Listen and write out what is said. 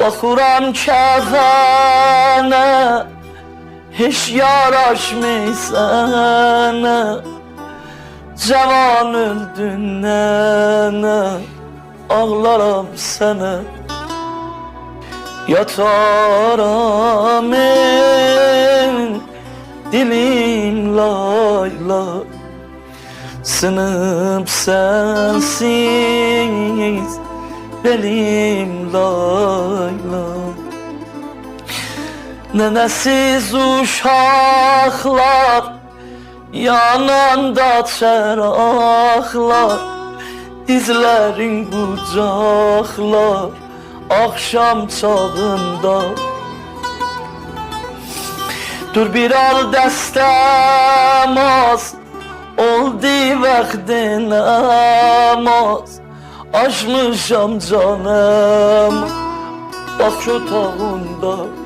Baxuram kəfənə, heç yaraşmır sənə. Cavan öldün nənə, ağlaram sənə. Yataram dilim layla, sınıp sensiz belim layla. Nənəsiz uşaqlar, yananda çəraqlar, dizlərin qucaqlar, akşam çağında. Dur bir al dəstəm az, oldu vaxtı namaz. Açmışam canım, bak otağında.